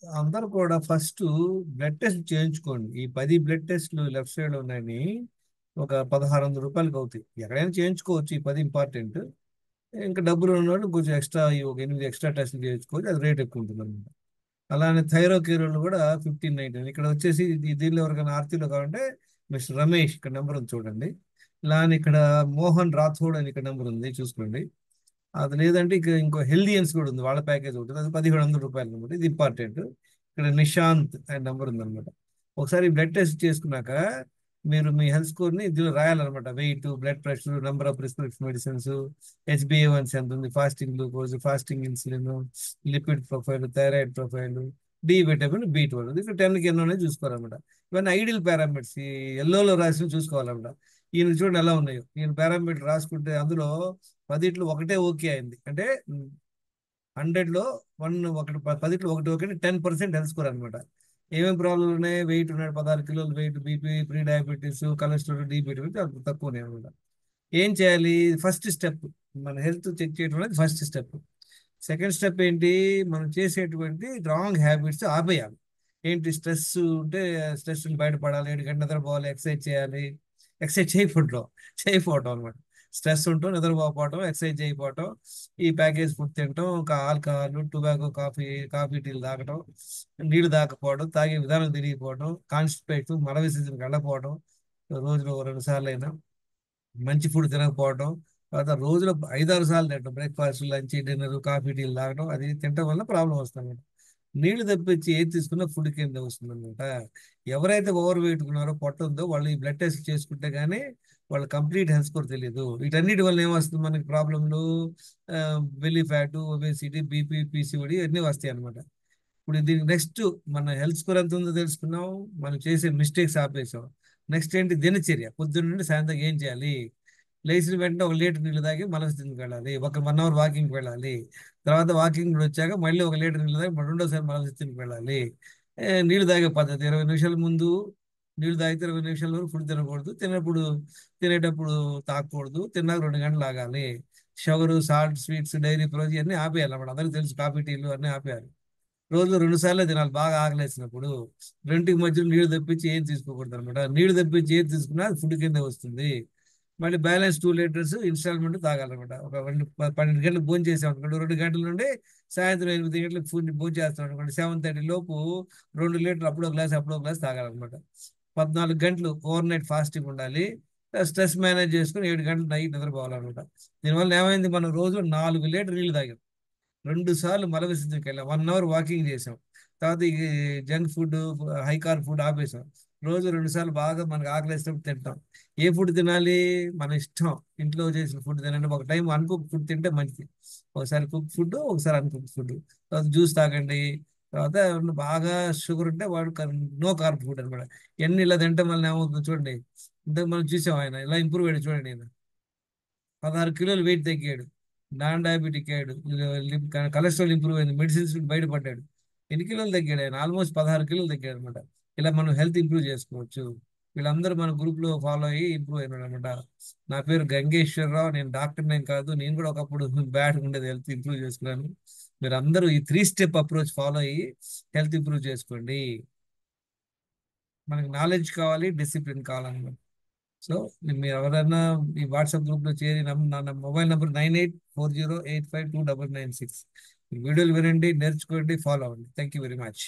అందరూ కూడా first blood test చేయించుకోండి. ఈ 10 బ్లడ్ టెస్ట్లు లెఫ్ట్ సైడ్ ఉన్నాయని ఒక 1600 రూపాయలకి అవుతాయి. ఎక్కడైనా చేయించుకోవచ్చు, ఈ 10 ఇంపార్టెంట్. ఇంకా డబ్బులు ఉన్నవాళ్ళు కొంచెం ఎక్స్ట్రా ఒక 8 ఎక్స్ట్రా టెస్ట్లు చేయించుకోవచ్చు, అది రేట్ ఎక్కువ ఉంటుంది అనమాట. అలానే థైరోకేర్ వాళ్ళు కూడా 1599. ఇక్కడ వచ్చేసి దీనిలో ఎవరికైనా ఆర్తిలో కావాలంటే మిస్టర్ రమేష్ ఇక్కడ నెంబర్ ఉంది చూడండి. ఇలా అని ఇక్కడ మోహన్ రాథోడ్ అని ఇక్కడ నెంబర్ ఉంది చూసుకోండి. అది లేదంటే ఇక ఇంకో హెల్దియన్స్ కూడా ఉంది, వాళ్ళ ప్యాకేజ్ ఉంటుంది, అది 1700 రూపాయలు అనమాట. ఇది ఇంపార్టెంట్. ఇక్కడ నిశాంత్ అనే నెంబర్ ఉంది అనమాట. ఒకసారి బ్లడ్ టెస్ట్ చేసుకున్నాక మీరు మీ హెల్త్ స్కోర్ ని ఇందులో రాయాలన్నమాట. Weight, blood pressure, number of prescription medicines, హెచ్బిఏవన్స్ ఎంత ఉంది, fasting glucose, fasting insulin, lipid profile, thyroid profile, D vitamin, బి12, ఇక్కడ 10కి ఎన్నో ఉన్నాయి చూసుకోవాలన్నమాట. ఇవన్నీ ఐడియల్ పారామీటర్స్, ఈ ఎల్లోలో రాసి చూసుకోవాలన్నమాట. ఈయన చూడండి ఎలా ఉన్నాయో. ఈయన పారామీటర్ రాసుకుంటే అందులో 10 ఒకటే ఓకే అయింది అంటే 100లో ఒకటి, 10 ఒకటి ఓకే, 10% హెల్త్ స్కోర్ అనమాట. ఏమేమి ప్రాబ్లమ్ ఉన్నాయి? వెయిట్ ఉన్నాడు, 16 కిలోలు weight, BP, pre diabetes, cholesterol, DBT తక్కువనే అనమాట. ఏం చేయాలి? ఫస్ట్ స్టెప్, మన హెల్త్ చెక్ చేయడం అనేది ఫస్ట్ స్టెప్. సెకండ్ స్టెప్ ఏంటి? మనం చేసేటువంటి రాంగ్ హ్యాబిట్స్ ఆపేయాలి. ఏంటి? స్ట్రెస్ ఉంటే స్ట్రెస్ బయటపడాలి, 7 గంటల నిద్రపోవాలి, ఎక్సర్సైజ్ చేయాలి. ఎక్సర్సైజ్ చేయకపోవటం అనమాట. స్ట్రెస్ ఉంటూ నిద్రపోకపోవటం, ఎక్సర్సైజ్ చేయకపోవటం, ఈ ప్యాకేజ్ ఫుడ్ తినటం, ఇంకా ఆల్కహాల్, టొబాకో, కాఫీ టీలు తాగటం, నీళ్లు తాగకపోవడం, తాగే విధానం తెలియకపోవడం, కాన్స్టిపేషన్, మల విసర్జనకి వెళ్ళకపోవడం, రోజులో 2 సార్లు అయినా మంచి ఫుడ్ తినకపోవడం, తర్వాత రోజులో 5-6 సార్లు తింటాం, బ్రేక్ఫాస్ట్, లంచ్, డిన్నర్, కాఫీ టీలు తాగడం, అది తినటం వల్ల ప్రాబ్లం వస్తుంది. నీళ్లు తప్పించి ఏది తీసుకున్నా ఫుడ్ కింద వస్తుంది అనమాట. ఎవరైతే ఓవర్ వెయిట్ ఉన్నారో, పొట్ట ఉందో, వాళ్ళు ఈ బ్లడ్ టెస్ట్ చేసుకుంటే గానీ వాళ్ళ కంప్లీట్ హెల్త్ స్కోర్ తెలియదు. వీటన్నిటి వల్ల ఏమొస్తుంది మనకి ప్రాబ్లంలు? Belly fat, obesity, BP, PCOD అన్నీ వస్తాయి అనమాట. ఇప్పుడు దీనికి నెక్స్ట్ మన హెల్త్ స్కోర్ ఎంత ఉందో తెలుసుకున్నాం, మనం చేసే మిస్టేక్స్ ఆపేసాం. నెక్స్ట్ ఏంటి? దినచర్య. పొద్దున్న నుండి సాయంత్రం ఏం చేయాలి? లేచిన వెంటనే 1 లీటర్ నీళ్ళు తాగి మలబద్ధకానికి వెళ్ళాలి, ఒక 1 అవర్ వాకింగ్కి వెళ్ళాలి. తర్వాత వాకింగ్ వచ్చాక మళ్ళీ 1 లీటర్ నీళ్ళు తాగి రెండోసారి మలబద్ధకానికి వెళ్ళాలి. నీళ్ళు తాగే పద్ధతి: 20 నిమిషాల ముందు నీళ్ళు తాగితే 20 నిమిషాల వరకు ఫుడ్ తినకూడదు, తినేటప్పుడు తాగకూడదు, తిన్నాక 2 గంటలు ఆగాలి. Sugar, salt, sweets, dairy products ఇవన్నీ ఆపేయాలి అన్నమాట. అందరికీ తెలుసు, కాఫీ టీలు అన్నీ ఆపేయాలి. రోజులో 2 సార్లు తినాలి బాగా ఆకలేసినప్పుడు. రెండింటికి మధ్యలో నీళ్లు తెప్పించి ఏం తీసుకోకూడదు అనమాట. నీళ్లు తెప్పించి ఏది తీసుకున్నా అది ఫుడ్ కింద వస్తుంది. మళ్ళీ బ్యాలెన్స్ 2 లీటర్స్ ఇన్స్టాల్మెంట్ తాగాలన్నమాట. ఒక 12 గంటలకు భోజనం చేసాం అనుకోండి, 2 గంటల నుండి సాయంత్రం 8 గంటలకు ఫుడ్ భోజనం చేస్తాం అనుకోండి, 7:30 లోపు 2 లీటర్లు అప్పుడో గ్లాస్ తాగాలన్నమాట. 14 గంటలు ఓవర్ నైట్ ఫాస్టింగ్ ఉండాలి. స్ట్రెస్ మేనేజ్ చేసుకుని 7 గంటలు నైట్ నిద్రపోవాలన్నమాట. దీనివల్ల ఏమైంది? మనం రోజు 4 లీటర్ నీళ్లు తాగాం, 2 సార్లు మల విసర్జనకి వెళ్ళాం, 1 అవర్ వాకింగ్ చేసాం. తర్వాత ఈ junk food, high carb food ఆపేసాం. రోజు 2 సార్లు బాగా మనకు ఆకలిసినప్పుడు తింటాం. ఏ ఫుడ్ తినాలి? మన ఇష్టం. ఇంట్లో చేసిన ఫుడ్ తినండి. ఒక టైం అన్కుక్ ఫుడ్ తింటే మంచిది. ఒకసారి కుక్ ఫుడ్, ఒకసారి అన్కుక్ ఫుడ్. తర్వాత జ్యూస్ తాగండి. తర్వాత బాగా షుగర్ ఉంటే వాడు నో కార్బ్ ఫుడ్ అనమాట. ఎన్ని ఇలా తింటే మళ్ళీ ఏమవుతుందో చూడండి. ఇంతకు మనం చూసాం, ఆయన ఇలా ఇంప్రూవ్ అయ్యాడు చూడండి. ఆయన 16 కిలోలు వెయిట్ తగ్గాడు, నాన్ డయాబెటిక్ అయ్యాడు, కొలెస్ట్రాల్ ఇంప్రూవ్ అయింది, మెడిసిన్స్ బయటపడ్డాడు. ఎన్ని కిలోలు తగ్గాడు ఆయన? ఆల్మోస్ట్ 16 కిలోలు తగ్గాడు అనమాట. ఇలా మనం హెల్త్ ఇంప్రూవ్ చేసుకోవచ్చు. వీళ్ళందరూ మన గ్రూప్ లో ఫాలో అయ్యి ఇంప్రూవ్ అయినాడు అనమాట. నా పేరు గంగేశ్వరరావు, నేను డాక్టర్ నేం కాదు, నేను కూడా ఒకప్పుడు బ్యాడ్ ఉండేది, హెల్త్ ఇంప్రూవ్ చేసుకున్నాను. మీరు అందరూ ఈ 3 స్టెప్ అప్రోచ్ ఫాలో అయ్యి హెల్త్ ఇంప్రూవ్ చేసుకోండి. మనకి నాలెడ్జ్ కావాలి, డిసిప్లిన్ కావాలన్నమాట. సో మీరు ఎవరైనా ఈ వాట్సాప్ గ్రూప్ లో చేరి నా మొబైల్ నంబర్ 9840852996. వీడియోలు వినండి, నేర్చుకోండి, ఫాలో అవ్వండి. Thank you very much.